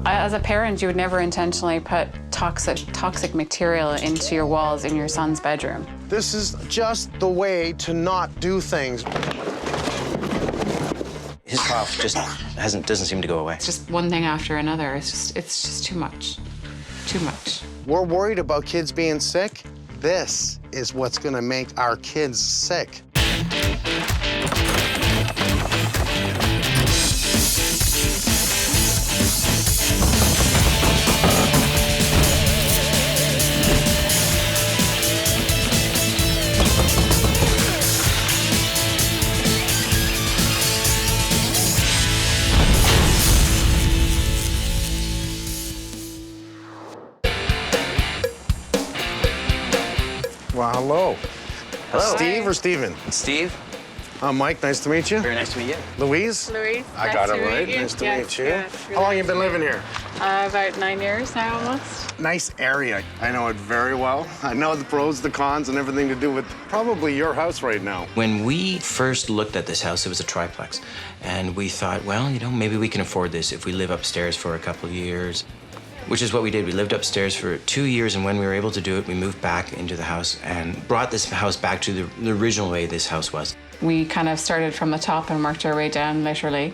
As a parent, you would never intentionally put toxic material into your walls in your son's bedroom. This is just the way to not do things. His cough just doesn't seem to go away. It's just one thing after another. It's just too much. Too much. We're worried about kids being sick. This is what's gonna make our kids sick. Well, hello. Hello. Steve or Steven? Steve. I'm Mike, nice to meet you. Very nice to meet you. Louise? Louise, I got it right. Nice to meet you. How long you been living here? About 9 years now, almost. Nice area. I know it very well. I know the pros, the cons, and everything to do with probably your house right now. When we first looked at this house, it was a triplex. And we thought, well, you know, maybe we can afford this if we live upstairs for a couple of years. Which is what we did. We lived upstairs for 2 years, and when we were able to do it, we moved back into the house and brought this house back to the original way this house was. We kind of started from the top and worked our way down, literally.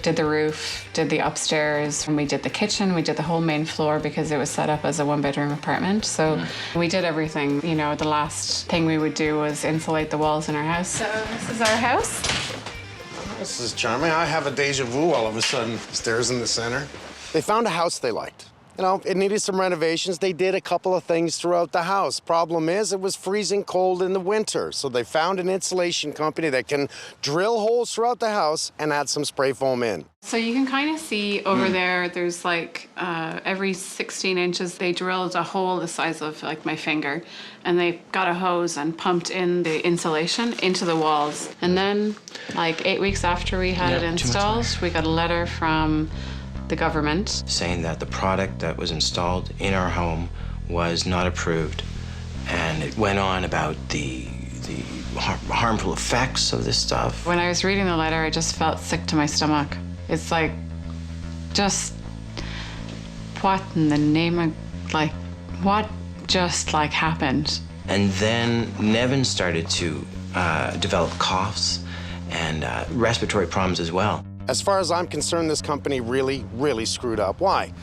Did the roof, did the upstairs, and we did the kitchen, we did the whole main floor because it was set up as a one-bedroom apartment. So we did everything. You know, the last thing we would do was insulate the walls in our house. So this is our house. This is charming. I have a deja vu all of a sudden. Stairs in the center. They found a house they liked. You know, it needed some renovations. They did a couple of things throughout the house. Problem is, it was freezing cold in the winter. So they found an insulation company that can drill holes throughout the house and add some spray foam in. So you can kind of see over there, there's like every 16 inches, they drilled a hole the size of like my finger, and they got a hose and pumped in the insulation into the walls. And then like 8 weeks after we had it installed, we got a letter from the government saying that the product that was installed in our home was not approved. And it went on about the harmful effects of this stuff. When I was reading the letter, I just felt sick to my stomach. It's like, just what in the name of, like, what just like happened? And then Nevin started to develop coughs and respiratory problems as well. As far as I'm concerned, this company really, really screwed up. Why?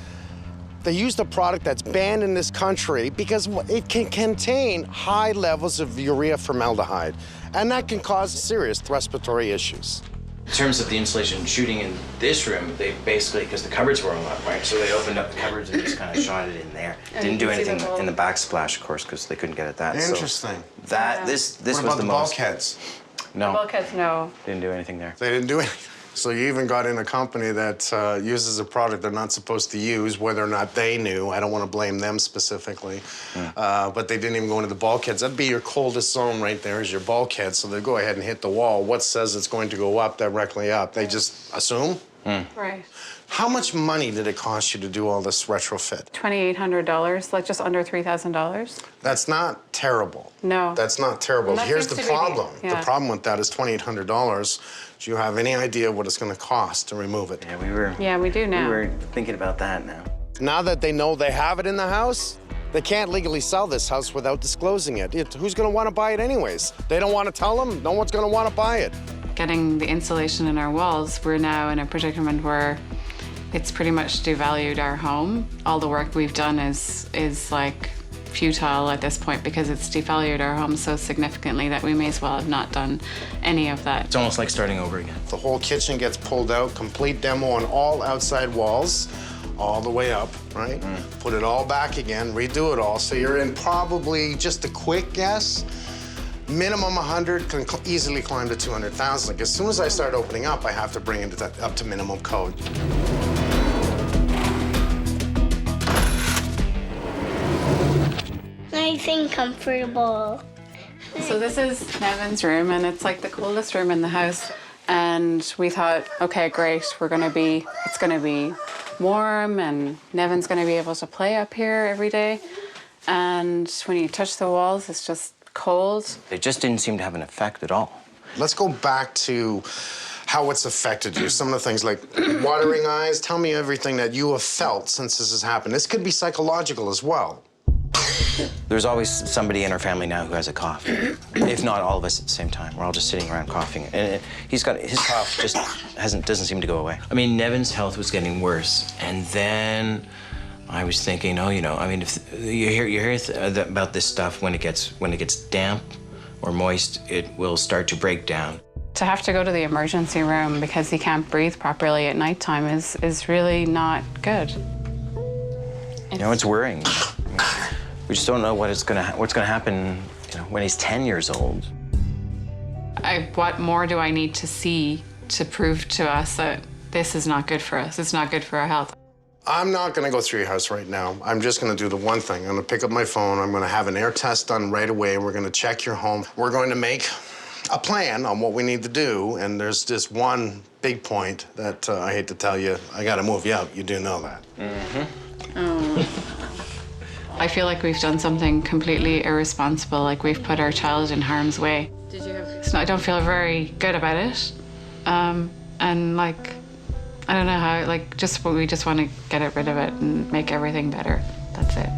They used a product that's banned in this country because it can contain high levels of urea formaldehyde, and that can cause serious respiratory issues. In terms of the insulation shooting in this room, they basically, because the cupboards were all up, right? So they opened up the cupboards and just kind of shot it in there. Didn't do anything in the backsplash, of course, because they couldn't get at that. Interesting. So this what was about the the most. bulkheads? No. Bulkheads, no. Didn't do anything there. They didn't do anything. So you even got in a company that uses a product they're not supposed to use, whether or not they knew. I don't want to blame them specifically. But they didn't even go into the bulkheads. That'd be your coldest zone right there is your bulkhead. So they go ahead and hit the wall. What says it's going to go up directly up? They just assume? Right. How much money did it cost you to do all this retrofit? $2,800, like just under $3,000. That's not terrible. No. That's not terrible. That Here's seems the to be the- problem. yeah. The problem with that is $2,800. Do you have any idea what it's going to cost to remove it? Yeah, we do now. We were thinking about that now. Now that they know they have it in the house, they can't legally sell this house without disclosing it. Who's going to want to buy it anyways? They don't want to tell them. No one's going to want to buy it. Getting the insulation in our walls, we're now in a predicament where it's pretty much devalued our home. All the work we've done is like futile at this point because it's devalued our home so significantly that we may as well have not done any of that. It's almost like starting over again. The whole kitchen gets pulled out, complete demo on all outside walls, all the way up, right? Put it all back again, redo it all. So you're in probably, just a quick guess, minimum 100, can easily climb to 200,000. Like as soon as I start opening up, I have to bring it up to minimum code. Nice and comfortable. So this is Nevin's room, and it's like the coolest room in the house. And we thought, okay, great, it's gonna be warm, and Nevin's gonna be able to play up here every day. And when you touch the walls, it's just cold. It just didn't seem to have an effect at all. Let's go back to how it's affected you. Some of the things like watering eyes. Tell me everything that you have felt since this has happened. This could be psychological as well. There's always somebody in our family now who has a cough, if not all of us at the same time. We're all just sitting around coughing, and his cough just doesn't seem to go away. I mean, Nevin's health was getting worse, and then I was thinking, oh, you know, I mean, if you hear about this stuff when it gets damp or moist, it will start to break down. To have to go to the emergency room because he can't breathe properly at nighttime is really not good. You know, it's worrying. We just don't know what's gonna happen, you know, when he's 10 years old. What more do I need to see to prove to us that this is not good for us? It's not good for our health. I'm not gonna go through your house right now. I'm just gonna do the one thing. I'm gonna pick up my phone, I'm gonna have an air test done right away, and we're gonna check your home. We're going to make a plan on what we need to do, and there's just one big point that I hate to tell you, I gotta move you out. You do know that. Mm-hmm. Oh. I feel like we've done something completely irresponsible, like we've put our child in harm's way. Did you have... I don't feel very good about it. And like, I don't know how, like, we just want to get rid of it and make everything better. That's it.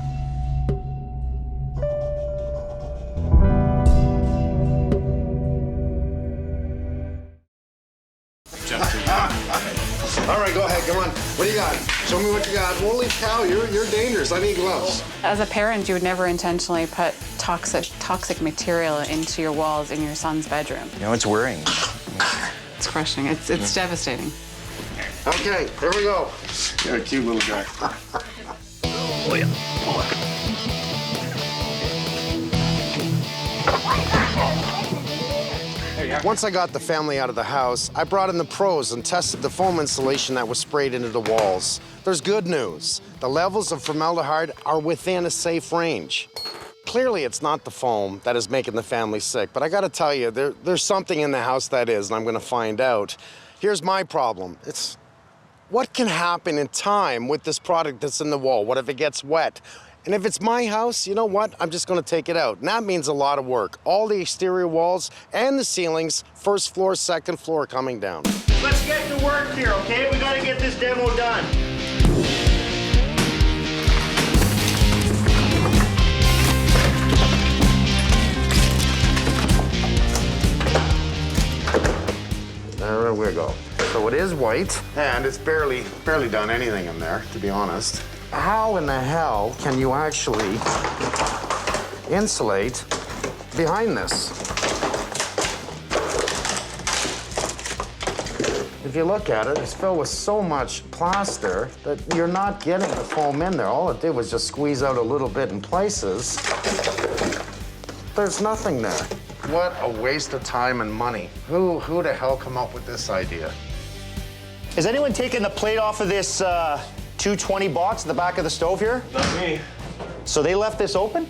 All right, go ahead, come on. What do you got? Show me what you got. Holy cow, you're dangerous. I need gloves. As a parent, you would never intentionally put toxic material into your walls in your son's bedroom. You know, it's worrying. It's crushing. It's devastating. Okay, here we go. You're a cute little guy. Oh, yeah. Once I got the family out of the house, I brought in the pros and tested the foam insulation that was sprayed into the walls. There's good news. The levels of formaldehyde are within a safe range. Clearly, it's not the foam that is making the family sick, but I gotta tell you, there's something in the house that is, and I'm gonna find out. Here's my problem. It's what can happen in time with this product that's in the wall? What if it gets wet? And if it's my house, you know what? I'm just gonna take it out. And that means a lot of work. All the exterior walls and the ceilings, first floor, second floor coming down. Let's get to work here, okay? We gotta get this demo done. There we go. So it is white, and it's barely done anything in there, to be honest. How in the hell can you actually insulate behind this? If you look at it, it's filled with so much plaster that you're not getting the foam in there. All it did was just squeeze out a little bit in places. There's nothing there. What a waste of time and money. Who the hell come up with this idea? Has anyone taken the plate off of this 220 box at the back of the stove here? Not me. So they left this open?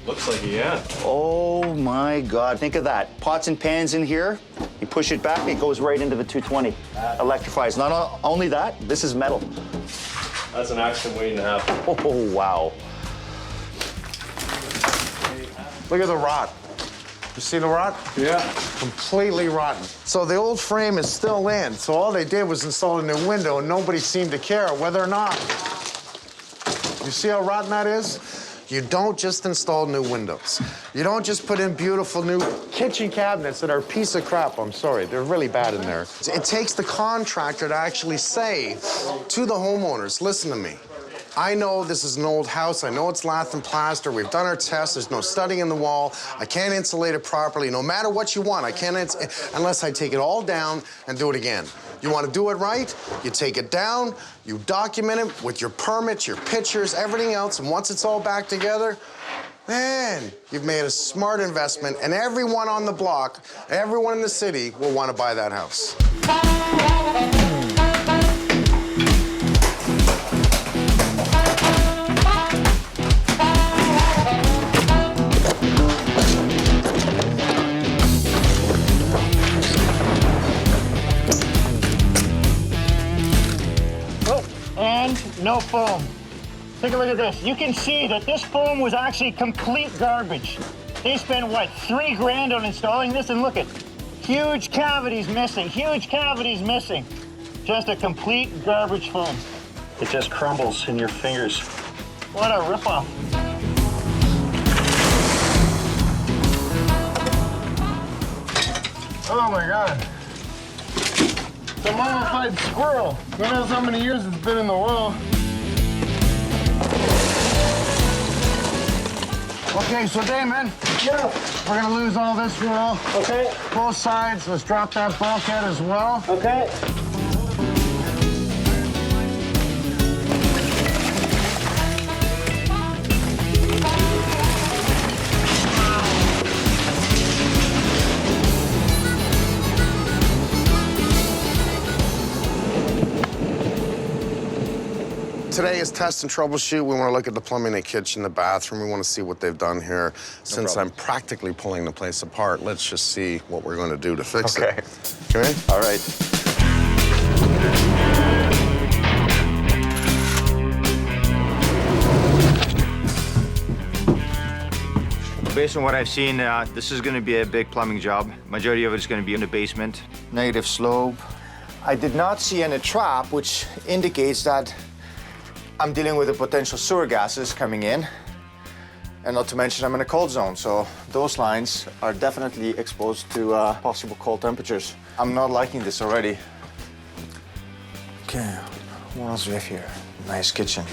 Looks like it, yeah. Oh my God, think of that. Pots and pans in here, you push it back, it goes right into the 220. Electrifies. Not only that, this is metal. That's an accident waiting to happen. Oh, wow. Look at the rot. You see the rot? Yeah. Completely rotten. So the old frame is still in. So all they did was install a new window, and nobody seemed to care whether or not. You see how rotten that is? You don't just install new windows. You don't just put in beautiful new kitchen cabinets that are a piece of crap. I'm sorry, they're really bad in there. It takes the contractor to actually say to the homeowners, listen to me. I know this is an old house. I know it's lath and plaster. We've done our tests. There's no studding in the wall. I can't insulate it properly. No matter what you want, I can't unless I take it all down and do it again. You want to do it right? You take it down, you document it with your permits, your pictures, everything else, and once it's all back together, man, you've made a smart investment, and everyone on the block, everyone in the city will want to buy that house. And no foam. Take a look at this. You can see that this foam was actually complete garbage. They spent, what, $3 grand on installing this? And look at, Huge cavities missing, huge cavities missing. Just a complete garbage foam. It just crumbles in your fingers. What a ripoff. Oh my God. The mummified squirrel. Who knows how many years it's been in the wall. Okay, so Damon, we're gonna lose all this wall. Okay. Both sides, let's drop that bulkhead as well. Okay. Today is test and troubleshoot. We want to look at the plumbing, the kitchen, the bathroom. We want to see what they've done here. Since I'm practically pulling the place apart, let's just see what we're going to do to fix it. Okay? All right. Based on what I've seen, this is going to be a big plumbing job. Majority of it is going to be in the basement. Negative slope. I did not see any trap, which indicates that I'm dealing with the potential sewer gases coming in. And not to mention I'm in a cold zone, so those lines are definitely exposed to possible cold temperatures. I'm not liking this already. Okay, what else do we have here? Nice kitchen.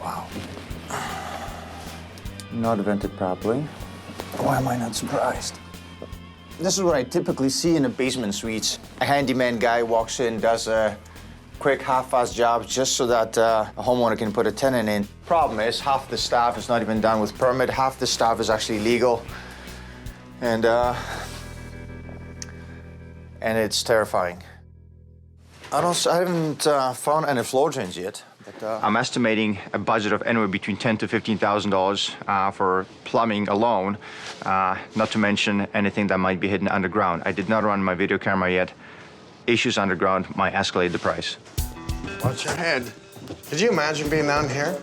Wow. Not vented properly. Why am I not surprised? This is what I typically see in the basement suites. A handyman guy walks in, does a quick half-assed job just so that a homeowner can put a tenant in. Problem is, half the staff is not even done with permit, half the staff is actually legal. And it's terrifying. I haven't found any floor drains yet. But, I'm estimating a budget of anywhere between $10,000 to $15,000 for plumbing alone, not to mention anything that might be hidden underground. I did not run my video camera yet. Issues underground might escalate the price. Watch your head. Could you imagine being down here?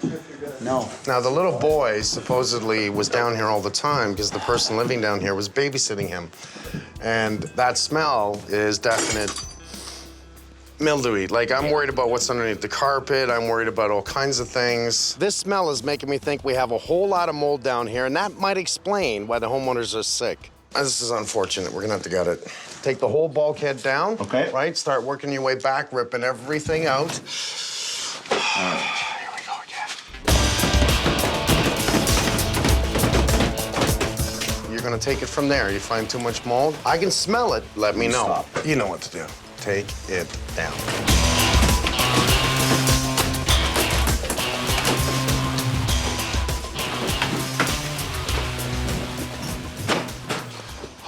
No. Now, the little boy supposedly was down here all the time because the person living down here was babysitting him. And that smell is definite mildewy. Like, I'm worried about what's underneath the carpet. I'm worried about all kinds of things. This smell is making me think we have a whole lot of mold down here, and that might explain why the homeowners are sick. This is unfortunate. We're gonna have to gut it. Take the whole bulkhead down. Okay. Right? Start working your way back, ripping everything out. Here we go again. You're gonna take it from there. You find too much mold? I can smell it. Let me know. Stop. You know what to do. Take it down.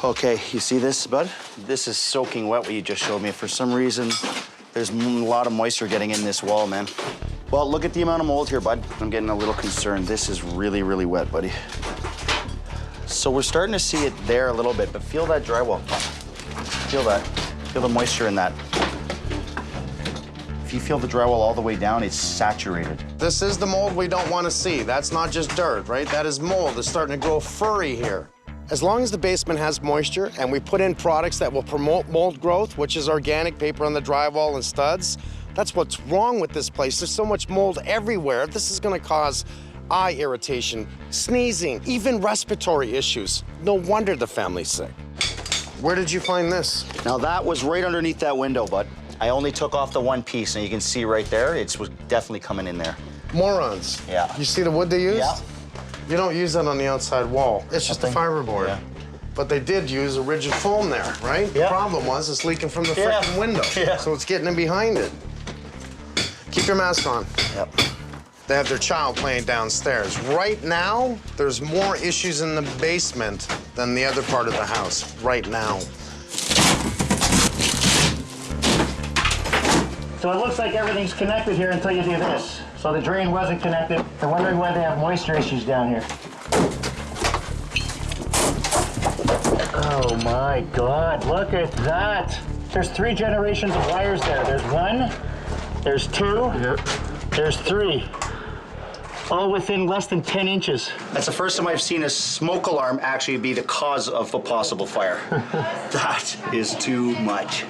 Okay, you see this, bud? This is soaking wet, what you just showed me. For some reason, there's a lot of moisture getting in this wall, man. Well, look at the amount of mold here, bud. I'm getting a little concerned. This is really, really wet, buddy. So we're starting to see it there a little bit, but feel that drywall. Feel that. Feel the moisture in that. If you feel the drywall all the way down, it's saturated. This is the mold we don't want to see. That's not just dirt, right? That is mold. It's starting to grow furry here. As long as the basement has moisture and we put in products that will promote mold growth, which is organic paper on the drywall and studs, that's what's wrong with this place. There's so much mold everywhere. This is going to cause eye irritation, sneezing, even respiratory issues. No wonder the family's sick. Where did you find this? Now, that was right underneath that window, bud. I only took off the one piece, and you can see right there, it was definitely coming in there. Morons. Yeah. You see the wood they used? Yeah. You don't use that on the outside wall. It's just a fiberboard. Yeah. But they did use a rigid foam there, right? Yeah. The problem was it's leaking from the frickin' window. Yeah. So it's getting in behind it. Keep your mask on. Yep. They have their child playing downstairs. Right now, there's more issues in the basement than the other part of the house, right now. So it looks like everything's connected here until you do this. So the drain wasn't connected. They're wondering why they have moisture issues down here. Oh my God, look at that. There's 3 generations of wires there. There's 1, there's 2, there's 3. all within less than 10 inches. That's the first time I've seen a smoke alarm actually be the cause of a possible fire. That is too much.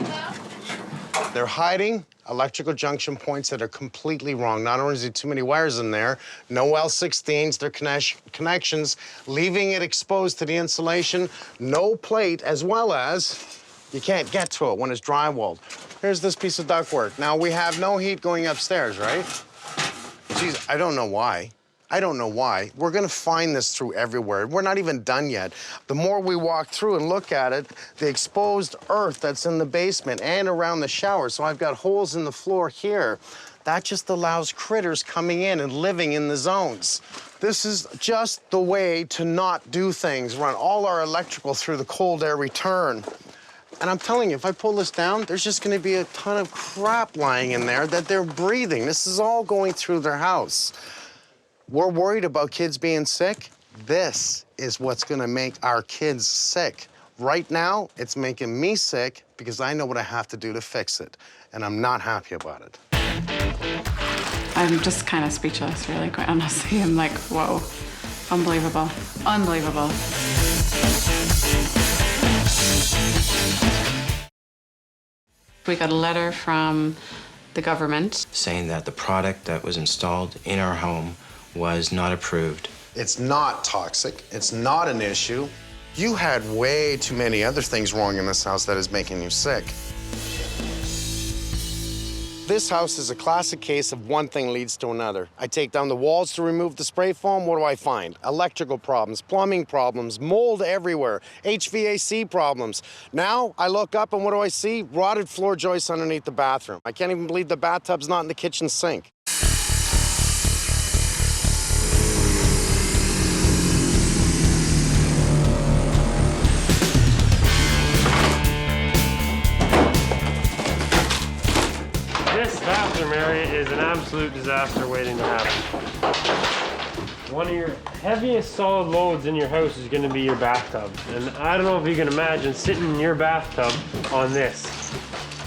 They're hiding electrical junction points that are completely wrong. Not only is there too many wires in there, no L16s, their connections, leaving it exposed to the insulation, no plate, as well as you can't get to it when it's drywalled. Here's this piece of ductwork. Now, we have no heat going upstairs, right? Geez, I don't know why. I don't know why. We're gonna find this through everywhere. We're not even done yet. The more we walk through and look at it, the exposed earth that's in the basement and around the shower, so I've got holes in the floor here, that just allows critters coming in and living in the zones. This is just the way to not do things, run all our electrical through the cold air return. And I'm telling you, if I pull this down, there's just gonna be a ton of crap lying in there that they're breathing. This is all going through their house. We're worried about kids being sick. This is what's gonna make our kids sick. Right now, it's making me sick because I know what I have to do to fix it, and I'm not happy about it. I'm just kind of speechless, really, quite honestly. I'm like, whoa, unbelievable, unbelievable. We got a letter from the government saying that the product that was installed in our home was not approved. It's not toxic. It's not an issue. You had way too many other things wrong in this house that is making you sick. This house is a classic case of one thing leads to another. I take down the walls to remove the spray foam. What do I find? Electrical problems, plumbing problems, mold everywhere, HVAC problems. Now I look up and what do I see? Rotted floor joists underneath the bathroom. I can't even believe the bathtub's not in the kitchen sink. This bathroom area is an absolute disaster waiting to happen. One of your heaviest solid loads in your house is going to be your bathtub. And I don't know if you can imagine sitting in your bathtub on this.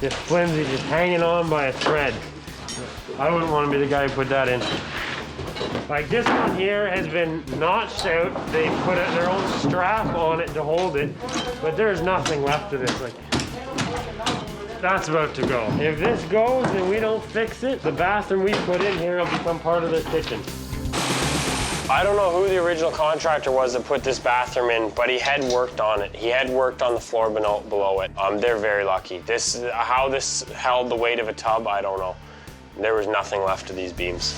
Just flimsy, just hanging on by a thread. I wouldn't want to be the guy who put that in. Like this one here has been notched out. They put their own strap on it to hold it, but there's nothing left of this. Like, that's about to go. If this goes and we don't fix it, the bathroom we put in here will become part of the kitchen. I don't know who the original contractor was that put this bathroom in, but he had worked on it. He had worked on the floor below it. They're very lucky. How this held the weight of a tub, I don't know. There was nothing left of these beams.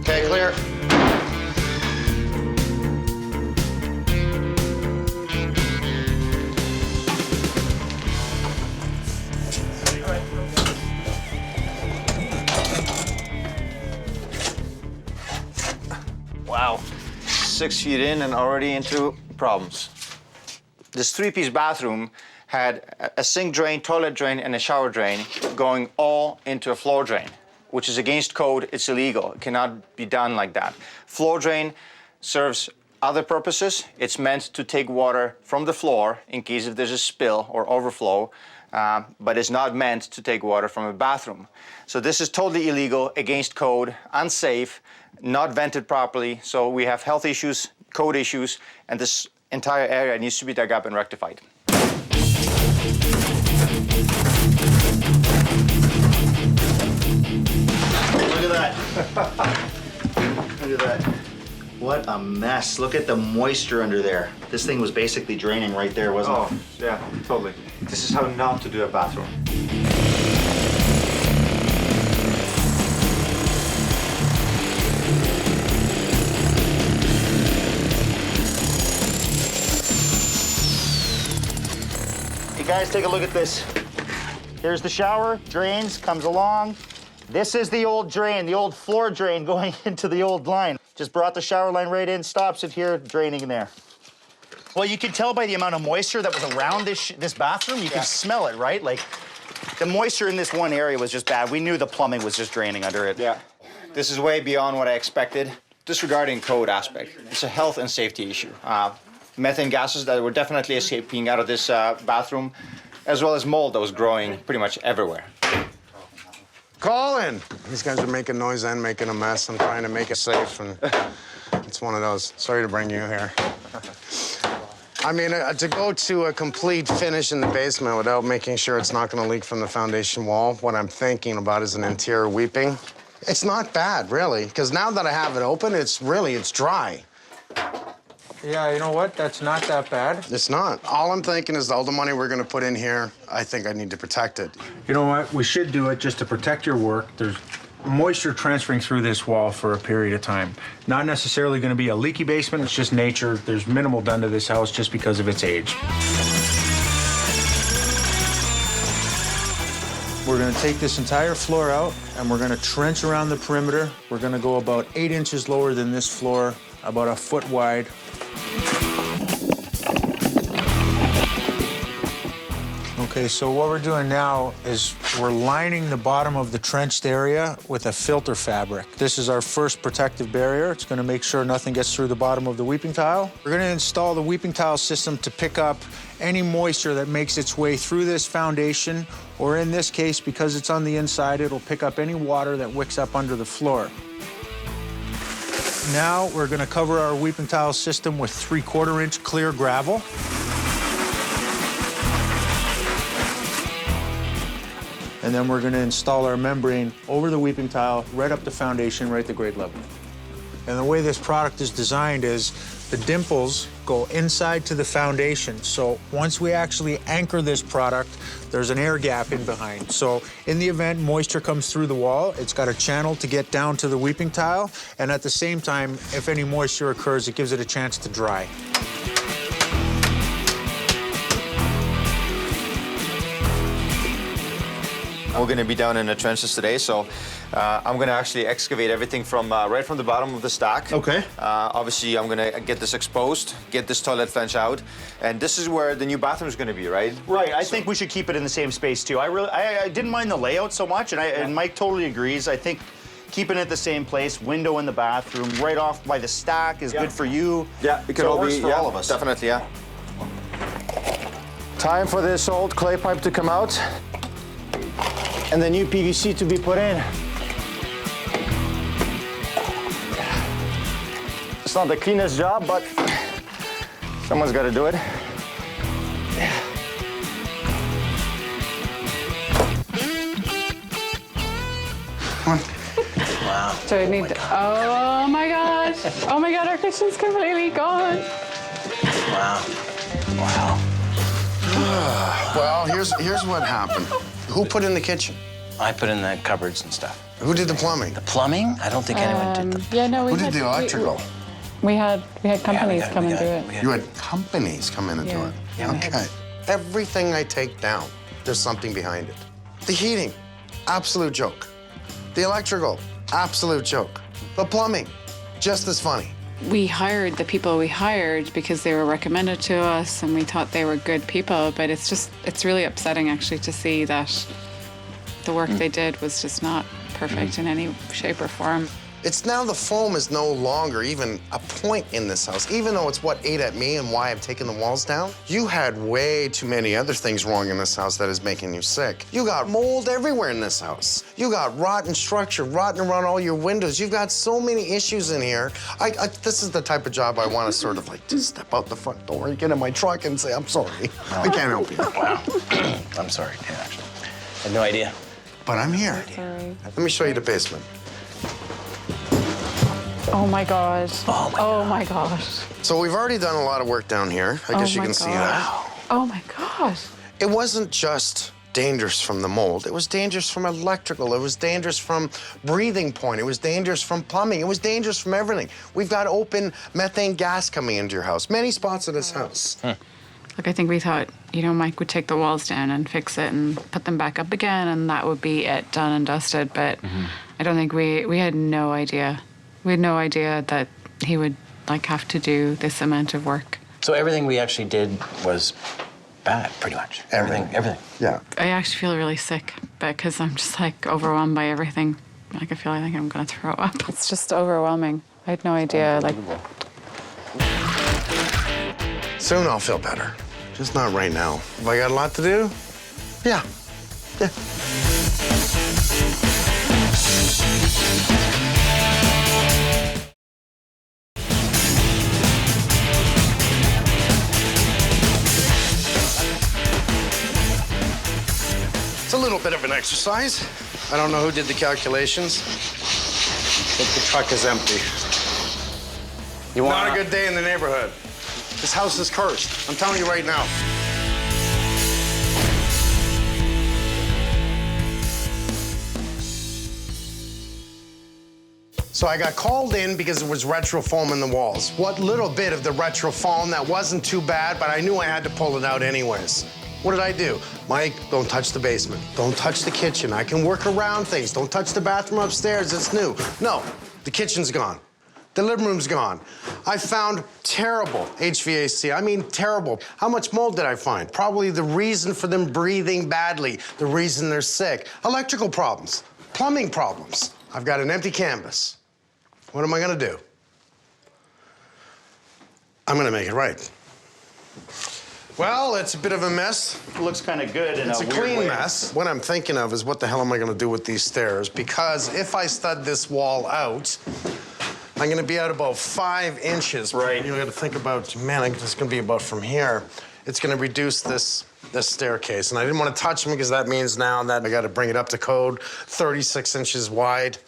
Okay, clear. Wow. 6 feet in and already into problems. This three-piece bathroom had a sink drain, toilet drain, and a shower drain going all into a floor drain, which is against code. It's illegal. It cannot be done like that. Floor drain serves other purposes. It's meant to take water from the floor in case if there's a spill or overflow, but it's not meant to take water from a bathroom. So this is totally illegal, against code, unsafe, not vented properly. So we have health issues, code issues, and this entire area needs to be dug up and rectified. Look at that. Look at that. What a mess. Look at the moisture under there. This thing was basically draining right there, wasn't it? Oh, yeah, totally. This is how not to do a bathroom. Hey guys, take a look at this. Here's the shower, drains, comes along. This is the old drain, the old floor drain going into the old line. Just brought the shower line right in, stops it here, draining in there. Well, you can tell by the amount of moisture that was around this bathroom. You can smell it, right? Like, the moisture in this one area was just bad. We knew the plumbing was just draining under it. Yeah. This is way beyond what I expected. Disregarding code aspect, it's a health and safety issue. methane gases that were definitely escaping out of this bathroom, as well as mold that was growing pretty much everywhere. Colin! These guys are making noise and making a mess. I'm trying to make it safe, and it's one of those. Sorry to bring you here. I mean, to go to a complete finish in the basement without making sure it's not going to leak from the foundation wall, what I'm thinking about is an interior weeping. It's not bad, really, because now that I have it open, it's dry. Yeah, you know what? That's not that bad. It's not. All I'm thinking is all the money we're going to put in here, I think I need to protect it. You know what? We should do it just to protect your work. There's moisture transferring through this wall for a period of time. Not necessarily going to be a leaky basement. It's just nature. There's minimal done to this house just because of its age. We're going to take this entire floor out, and we're going to trench around the perimeter. We're going to go about 8 inches lower than this floor, about a foot wide. Okay, so what we're doing now is we're lining the bottom of the trenched area with a filter fabric. This is our first protective barrier. It's going to make sure nothing gets through the bottom of the weeping tile. We're going to install the weeping tile system to pick up any moisture that makes its way through this foundation, or in this case, because it's on the inside, it'll pick up any water that wicks up under the floor. Now we're going to cover our weeping tile system with 3/4 inch clear gravel. And then we're going to install our membrane over the weeping tile, right up the foundation, right to grade level. And the way this product is designed is the dimples go inside to the foundation. So once we actually anchor this product, there's an air gap in behind. So in the event moisture comes through the wall, it's got a channel to get down to the weeping tile. And at the same time, if any moisture occurs, it gives it a chance to dry. We're going to be down in the trenches today, so I'm going to actually excavate everything from right from the bottom of the stack. Okay. Obviously, I'm going to get this exposed, get this toilet flange out, and this is where the new bathroom is going to be, right? Right, I think we should keep it in the same space too. I didn't mind the layout so much, and Mike totally agrees. I think keeping it the same place, window in the bathroom, right off by the stack is good for you. Yeah, it could So all works be, for all of us. Definitely, yeah. Time for this old clay pipe to come out, and the new PVC to be put in. It's not the cleanest job, but someone's got to do it. Wow. Do I need to, oh my gosh. Oh my God, our kitchen's completely gone. Wow. Wow. Well, here's what happened. Who put in the kitchen? I put in the cupboards and stuff. Who did the plumbing? The plumbing? I don't think anyone did the... Yeah, no, we Who had, did the electrical? We had companies come and do it. You had companies come in and do it? Yeah, we had- Okay. Everything I take down, there's something behind it. The heating, absolute joke. The electrical, absolute joke. The plumbing, just as funny. We hired the people we hired because they were recommended to us and we thought they were good people, but it's really upsetting actually to see that the work they did was just not perfect in any shape or form. It's now the foam is no longer even a point in this house, even though it's what ate at me and why I've taken the walls down. You had way too many other things wrong in this house that is making you sick. You got mold everywhere in this house. You got rotten structure, rotten around all your windows. You've got so many issues in here. This is the type of job I want to sort of like just step out the front door and get in my truck and say, I'm sorry. I can't help you. Wow. I'm sorry, yeah, actually. I had no idea. But I'm here. Sorry. Let me show you the basement. Oh my gosh. Oh my gosh. So we've already done a lot of work down here. I guess you can see that. Oh my gosh. It wasn't just dangerous from the mold. It was dangerous from electrical. It was dangerous from breathing point. It was dangerous from plumbing. It was dangerous from everything. We've got open methane gas coming into your house. Many spots of this house. Like, I think we thought, Mike would take the walls down and fix it and put them back up again, and that would be it, done and dusted. But I don't think we had no idea. We had no idea that he would, have to do this amount of work. So everything we actually did was bad, pretty much. Everything. Yeah. I actually feel really sick because I'm just, overwhelmed by everything. I feel like I'm going to throw up. It's just overwhelming. I had no idea, Soon I'll feel better. Just not right now. Have I got a lot to do? Yeah. Yeah. It's a little bit of an exercise. I don't know who did the calculations, but the truck is empty. Not a good day in the neighborhood. This house is cursed. I'm telling you right now. So I got called in because it was retro foam in the walls. What little bit of the retro foam that wasn't too bad, but I knew I had to pull it out anyways. What did I do? Mike, don't touch the basement. Don't touch the kitchen. I can work around things. Don't touch the bathroom upstairs. It's new. No, the kitchen's gone. The living room's gone. I found terrible HVAC. I mean, terrible. How much mold did I find? Probably the reason for them breathing badly, the reason they're sick. Electrical problems, plumbing problems. I've got an empty canvas. What am I gonna do? I'm gonna make it right. Well, it's a bit of a mess. It looks kind of good in It's a weird clean way. mess. What I'm thinking of is what the hell am I gonna do with these stairs? Because if I stud this wall out, I'm gonna be out about 5 inches. Right. You gotta think about, man, it's gonna be about from here. It's gonna reduce this staircase. And I didn't wanna touch them because that means now that I gotta bring it up to code, 36 inches wide.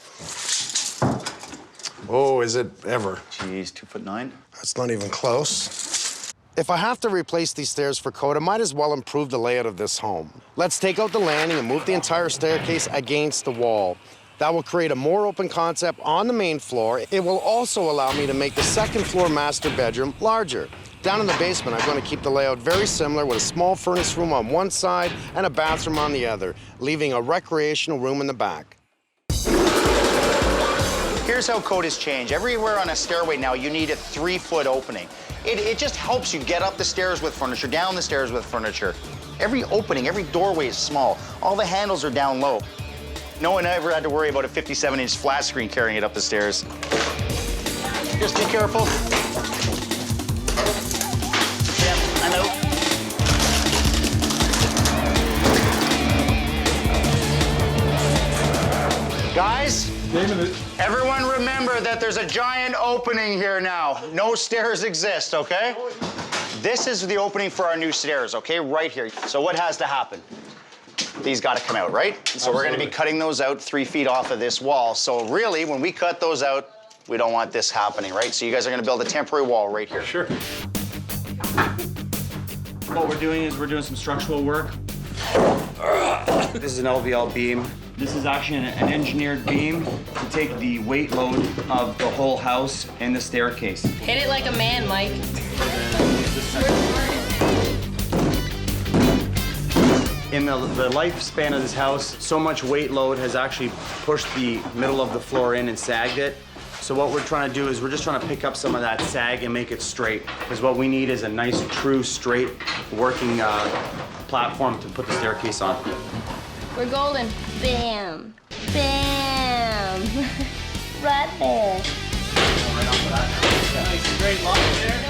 Oh, is it ever? Jeez, 2'9". That's not even close. If I have to replace these stairs for code, I might as well improve the layout of this home. Let's take out the landing and move the entire staircase against the wall. That will create a more open concept on the main floor. It will also allow me to make the second floor master bedroom larger. Down in the basement, I'm going to keep the layout very similar with a small furnace room on one side and a bathroom on the other, leaving a recreational room in the back. Here's how code has changed. Everywhere on a stairway now, you need a 3-foot opening. It just helps you get up the stairs with furniture, down the stairs with furniture. Every opening, every doorway is small. All the handles are down low. No one ever had to worry about a 57-inch flat screen carrying it up the stairs. Just be careful. Yeah, I'm out. Guys, everyone remember that there's a giant opening here now. No stairs exist, okay? This is the opening for our new stairs, okay? Right here. So what has to happen? These got to come out, right? So we're going to be cutting those out 3 feet off of this wall. So really, when we cut those out, we don't want this happening, right? So you guys are going to build a temporary wall right here. Sure. What we're doing is we're doing some structural work. This is an LVL beam. This is actually an engineered beam to take the weight load of the whole house and the staircase. Hit it like a man, Mike. In the lifespan of this house, so much weight load has actually pushed the middle of the floor in and sagged it. So what we're trying to do is we're just trying to pick up some of that sag and make it straight. Because what we need is a nice, true, straight, working platform to put the staircase on. We're golden. Bam. Bam. Right there. Nice straight line there.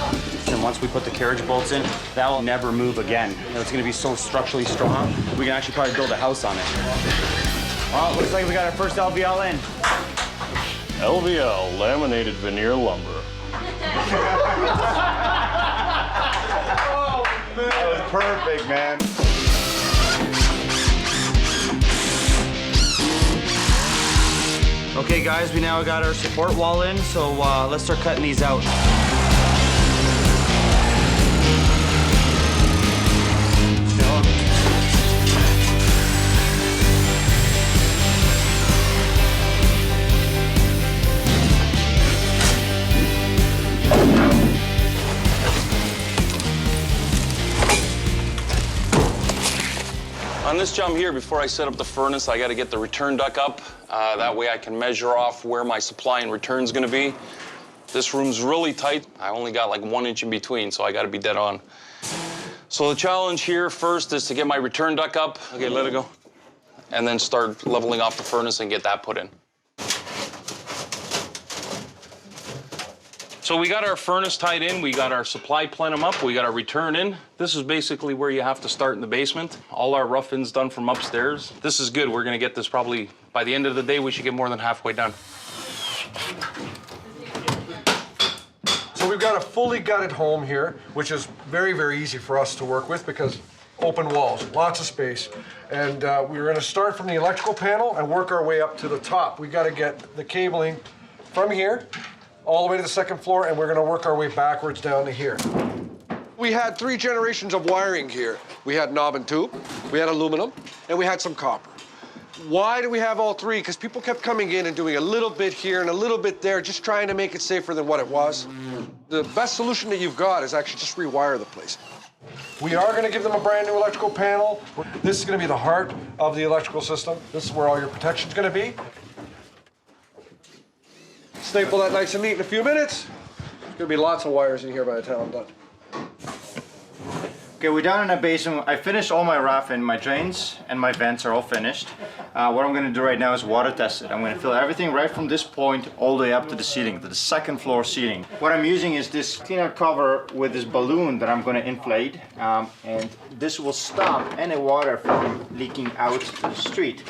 And once we put the carriage bolts in, that will never move again. You know, it's going to be so structurally strong, we can actually probably build a house on it. Well, looks like we got our first LVL in. LVL, laminated veneer lumber. That was perfect, man. Okay, guys, we now got our support wall in, so let's start cutting these out. On this job here, before I set up the furnace, I got to get the return duct up. That way I can measure off where my supply and return is going to be. This room's really tight. I only got like 1 inch in between, so I got to be dead on. So the challenge here first is to get my return duct up. Okay, let it go. And then start leveling off the furnace and get that put in. So we got our furnace tied in, we got our supply plenum up, we got our return in. This is basically where you have to start in the basement. All our rough-ins done from upstairs. This is good. We're gonna get this probably, by the end of the day, we should get more than halfway done. So we've got a fully gutted home here, which is very, very easy for us to work with because open walls, lots of space. And we're gonna start from the electrical panel and work our way up to the top. We gotta get the cabling from here all the way to the second floor, and we're gonna work our way backwards down to here. We had 3 generations of wiring here. We had knob and tube, we had aluminum, and we had some copper. Why do we have all 3? Because people kept coming in and doing a little bit here and a little bit there, just trying to make it safer than what it was. The best solution that you've got is actually just rewire the place. We are gonna give them a brand new electrical panel. This is gonna be the heart of the electrical system. This is where all your protection's gonna be. Staple that nice and neat in a few minutes. There's gonna be lots of wires in here by the time I'm done. Okay, we're down in the basement. I finished all my roughing, my drains and my vents are all finished. What I'm gonna do right now is water test it. I'm gonna fill everything right from this point all the way up to the ceiling, to the second floor ceiling. What I'm using is this cleaner cover with this balloon that I'm gonna inflate, and this will stop any water from leaking out to the street.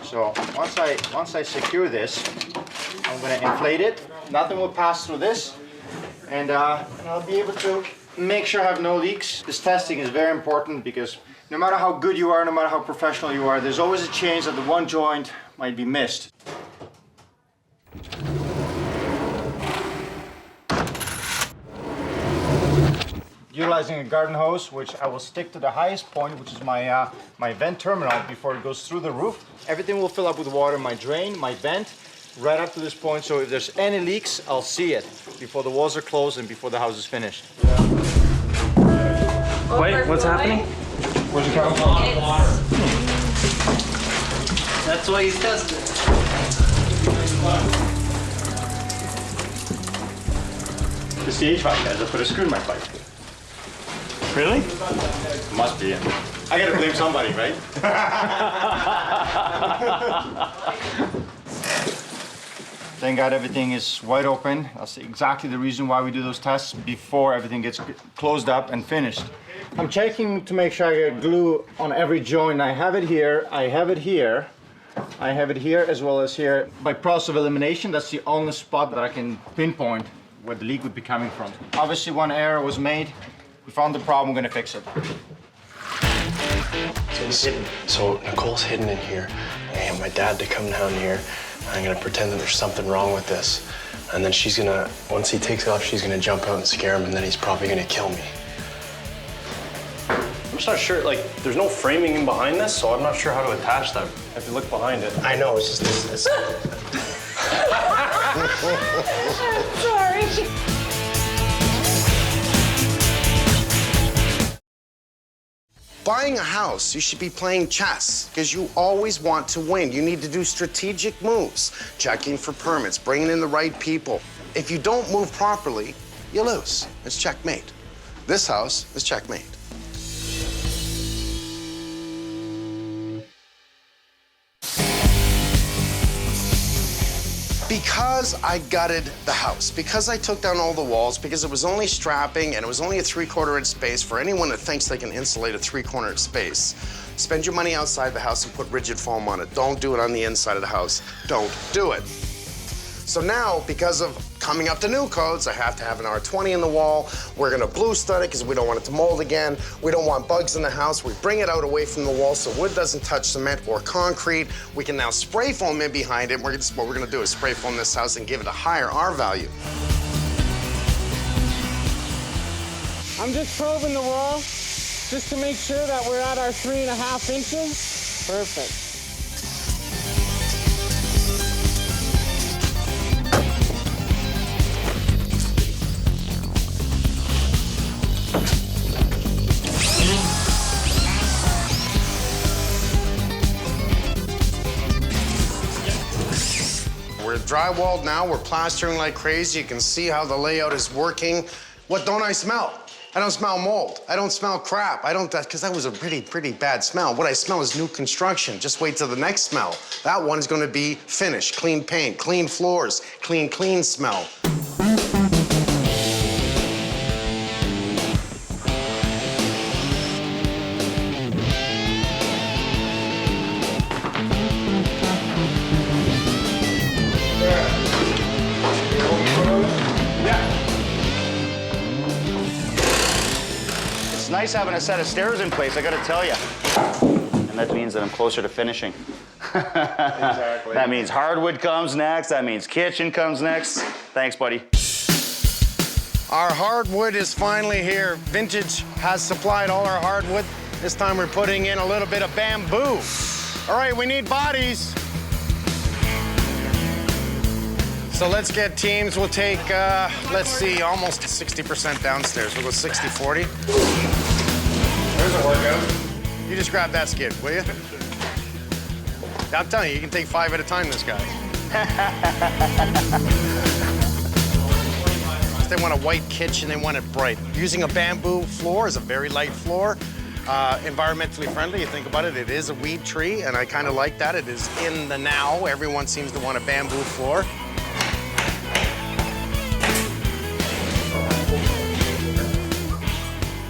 So once I secure this, I'm gonna inflate it. Nothing will pass through this, and I'll be able to make sure I have no leaks. This testing is very important because no matter how good you are, no matter how professional you are, there's always a chance that the one joint might be missed. Utilizing a garden hose, which I will stick to the highest point, which is my vent terminal before it goes through the roof. Everything will fill up with water, my drain, my vent, right up to this point, so if there's any leaks, I'll see it before the walls are closed and before the house is finished. Wait, what's happening? Where's it coming from? That's why he's testing. It's the HVAC guys, I put a screw in my pipe. Really? Must be. I gotta blame somebody, right? Thank God everything is wide open. That's exactly the reason why we do those tests before everything gets closed up and finished. I'm checking to make sure I get glue on every joint. I have it here, I have it here, I have it here as well as here. By process of elimination, that's the only spot that I can pinpoint where the leak would be coming from. Obviously one error was made. We found the problem, we're gonna fix it. So Nicole's hidden in here, and my dad to come down here. I'm gonna pretend that there's something wrong with this. And then she's gonna, once he takes off, she's gonna jump out and scare him, and then he's probably gonna kill me. I'm just not sure, like, there's no framing in behind this, so I'm not sure how to attach that. I have to look behind it. I know, it's just this. Sorry. Buying a house, you should be playing chess because you always want to win. You need to do strategic moves, checking for permits, bringing in the right people. If you don't move properly, you lose. It's checkmate. This house is checkmate. Because I gutted the house, because I took down all the walls, because it was only strapping and it was only a 3/4 inch space, for anyone that thinks they can insulate a 3/4 inch space, spend your money outside the house and put rigid foam on it. Don't do it on the inside of the house. Don't do it. So now, because of coming up to new codes, I have to have an R20 in the wall. We're gonna blue stud it because we don't want it to mold again. We don't want bugs in the house. We bring it out away from the wall so wood doesn't touch cement or concrete. We can now spray foam in behind it. What we're gonna do is spray foam this house and give it a higher R value. I'm just probing the wall just to make sure that we're at our 3.5 inches. Perfect. We're drywalled now, we're plastering like crazy. You can see how the layout is working. What don't I smell? I don't smell mold. I don't smell crap. Because that was a pretty bad smell. What I smell is new construction. Just wait till the next smell. That one is gonna be finished, clean paint, clean floors, clean smell. It's nice having a set of stairs in place, I gotta tell you. And that means that I'm closer to finishing. Exactly. That means hardwood comes next, that means kitchen comes next. Thanks, buddy. Our hardwood is finally here. Vintage has supplied all our hardwood. This time we're putting in a little bit of bamboo. All right, we need bodies. So let's get teams. We'll take, let's see, almost 60% downstairs. We'll go 60-40. There's a workout. You just grab that skid, will you? I'm telling you can take 5 at a time, this guy. They want a white kitchen, they want it bright. Using a bamboo floor is a very light floor. Environmentally friendly, you think about it, it is a weed tree, and I kind of like that. It is in the now. Everyone seems to want a bamboo floor.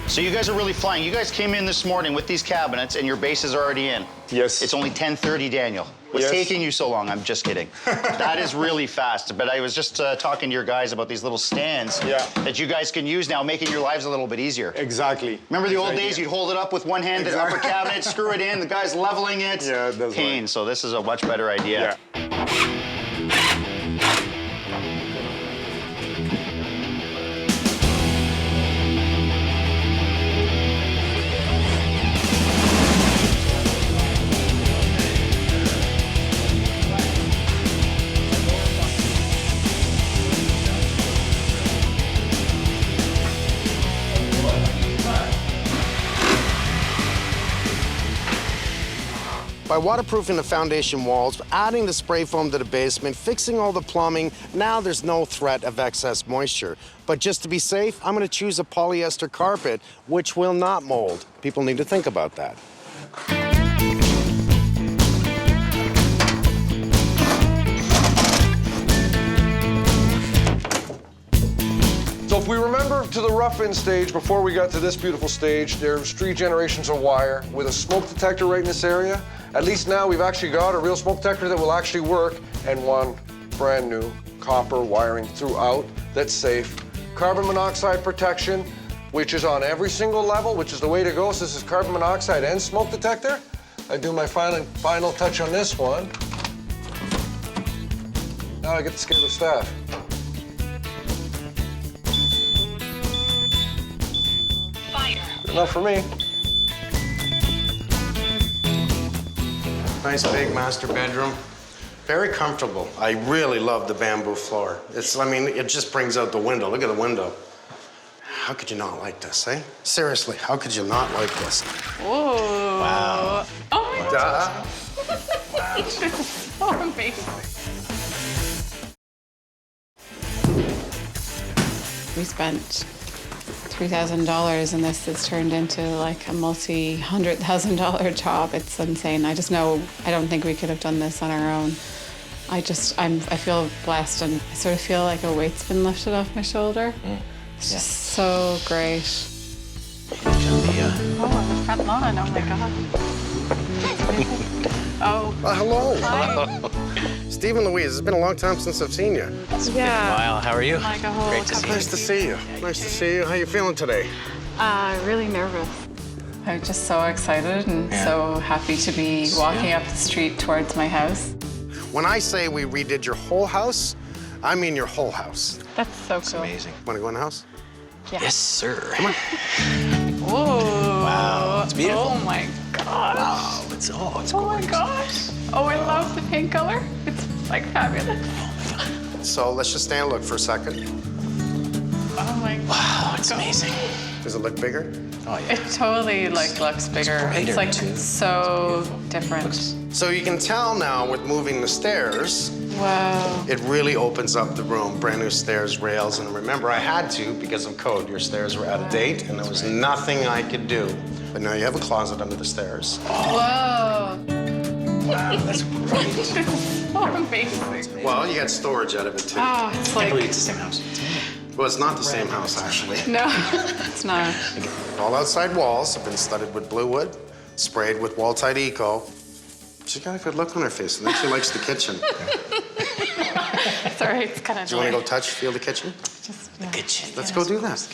So you guys are really flying. You guys came in this morning with these cabinets and your base is already in. Yes. It's only 10:30, Daniel. What's Yes. taking you so long? I'm just kidding. That is really fast. But I was just talking to your guys about these little stands that you guys can use now, making your lives a little bit easier. Exactly. Remember the old days? You'd hold it up with one hand, the upper cabinet, screw it in, the guy's leveling it. Yeah, that's pain. right. So this is a much better idea. Yeah. By waterproofing the foundation walls, adding the spray foam to the basement, fixing all the plumbing, now there's no threat of excess moisture. But just to be safe, I'm gonna choose a polyester carpet, which will not mold. People need to think about that. So if we remember to the rough-in stage, before we got to this beautiful stage, there's 3 generations of wire with a smoke detector right in this area. At least now we've actually got a real smoke detector that will actually work, and one brand new copper wiring throughout that's safe. Carbon monoxide protection, which is on every single level, which is the way to go. So this is carbon monoxide and smoke detector. I do my final touch on this one. Now I get to scare the staff. Good enough for me. Nice big master bedroom. Very comfortable. I really love the bamboo floor. I mean, it just brings out the window. Look at the window. How could you not like this, eh? Seriously, how could you not like this? Whoa. Wow. Oh my God. Wow. This is so amazing. We spent $3,000 and this has turned into like a multi-$100,000 job. It's insane. I don't think we could have done this on our own. I feel blessed and I sort of feel like a weight's been lifted off my shoulder. It's just so great. Oh, the front lawn, oh my God. Oh. Hello. Hi. Steve and Louise, it's been a long time since I've seen you. It's been a while. How are you? Like a whole Great to see you. Nice to see you. Nice to see you. How you feeling today? Really nervous. I'm just so excited and so happy to be walking up the street towards my house. When I say we redid your whole house, I mean your whole house. That's so cool. It's amazing. Want to go in the house? Yeah. Yes, sir. Come on. Whoa. Wow, it's beautiful. Oh my gosh. Wow, it's gorgeous. Oh my gosh. Oh, I love the pink color. It's like fabulous. So let's just stand and look for a second. Oh my God. Wow, it's amazing. Does it look bigger? Oh, yeah. It totally looks bigger. It's like so different. So you can tell now with moving the stairs, Wow. it really opens up the room. Brand new stairs, rails, and remember I had to because of code. Your stairs were out of date and there was nothing I could do. But now you have a closet under the stairs. Whoa. Wow, that's great. So amazing. Well, you got storage out of it too. Oh, it's I like... can't believe it's the same house. Well, it's not the same house actually. No, it's not. All outside walls have been studded with blue wood, sprayed with Wall-Tide Eco. She's got a good look on her face. I think she likes the kitchen. Sorry, it's kind of... Do you want to go feel the kitchen? Just, The kitchen. Let's go do that.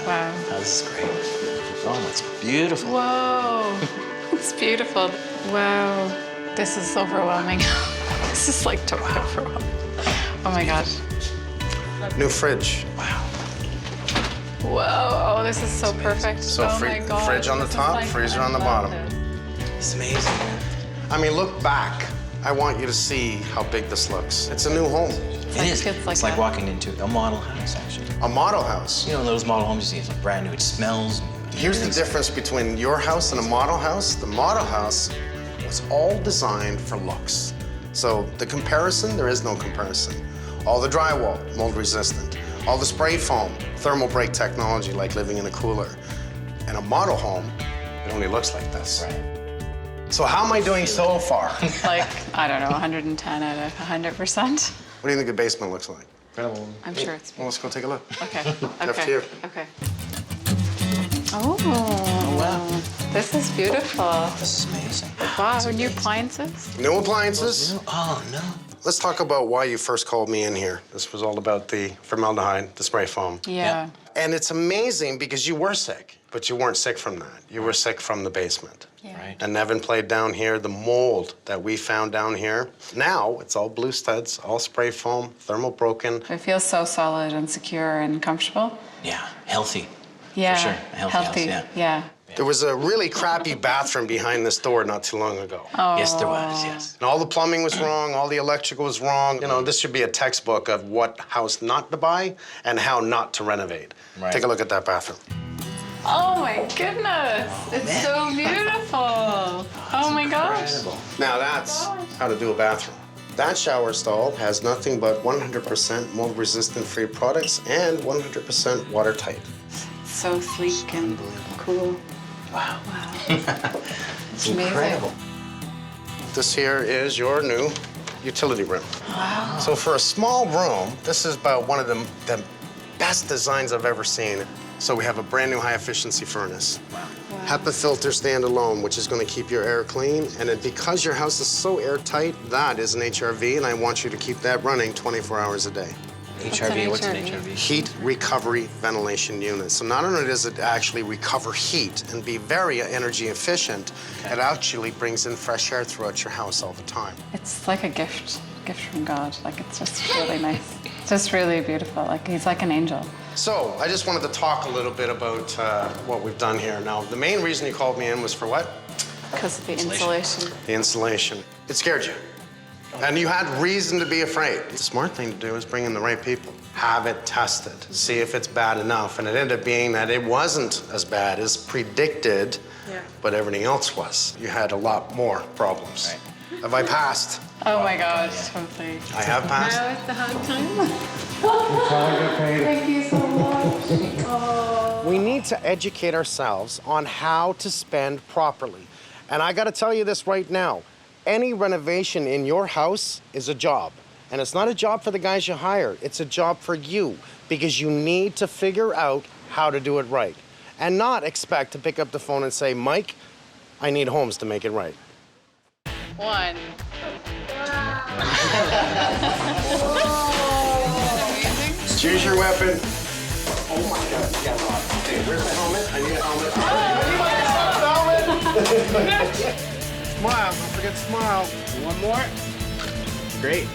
Wow. Oh, this is great. Oh, that's beautiful. Whoa, it's beautiful. Wow, this is overwhelming. This is like totally overwhelming. Oh my gosh. New fridge. Wow. Whoa, oh, this is so perfect. So oh my God. fridge on the This is top, like freezer on the bottom. It's amazing. I mean, look back. I want you to see how big this looks. It's a new home. It is. It's like walking into a model house, actually. A model house. You know those model homes you see, it's like brand new, it smells. Here's the difference between your house and a model house. The model house was all designed for looks. So the comparison, there is no comparison. All the drywall, mold resistant. All the spray foam, thermal break technology, like living in a cooler. And a model home, it only looks like this. Right. So how am I doing so far? Like, I don't know, 110 out of 100%. What do you think the basement looks like? I'm sure it's Well, let's go take a look. okay. Up to you. Okay. Oh, wow. This is beautiful. This is amazing. Wow, new appliances? New appliances? Oh, no. Let's talk about why you first called me in here. This was all about the formaldehyde, the spray foam. Yeah. And it's amazing because you were sick, but you weren't sick from that. You were sick from the basement. Yeah. Right. And Nevin played down here, the mold that we found down here. Now it's all blue studs, all spray foam, thermal broken. It feels so solid and secure and comfortable. Yeah, healthy. Yeah. For sure, a healthy house, yeah. There was a really crappy bathroom behind this door not too long ago. Oh. Yes, there was, yes. And all the plumbing was wrong, all the electrical was wrong. You know, this should be a textbook of what house not to buy and how not to renovate. Right. Take a look at that bathroom. Oh my goodness. It's so beautiful. Oh my gosh. Now that's how to do a bathroom. That shower stall has nothing but 100% mold-resistant free products and 100% watertight. So sleek and cool. Wow. Wow. It's incredible. This here is your new utility room. Wow. So for a small room, this is about one of the best designs I've ever seen. So we have a brand new high-efficiency furnace. Wow. HEPA filter standalone, which is going to keep your air clean. And because your house is so airtight, that is an HRV, and I want you to keep that running 24 hours a day. HRV, what's an HRV? Heat Recovery Ventilation Unit. So not only does it actually recover heat and be very energy efficient, it actually brings in fresh air throughout your house all the time. It's like a gift from God. Like, it's just really nice. It's just really beautiful. Like, he's like an angel. So I just wanted to talk a little bit about what we've done here. Now, the main reason you called me in was for what? Because of the insulation. The insulation. It scared you. And you had reason to be afraid. The smart thing to do is bring in the right people. Have it tested. See if it's bad enough. And it ended up being that it wasn't as bad as predicted, but everything else was. You had a lot more problems. Right. Have I passed? Oh my gosh, totally. I have passed? Now it's the hug time. Thank you so much. Oh. We need to educate ourselves on how to spend properly. And I gotta tell you this right now. Any renovation in your house is a job. And it's not a job for the guys you hire. It's a job for you because you need to figure out how to do it right and not expect to pick up the phone and say, Mike, I need Holmes to make it right. One. Choose your weapon. Oh my God, you got a lot. Okay, where's the helmet? I need a helmet. Smile, don't forget to smile. One more. Great.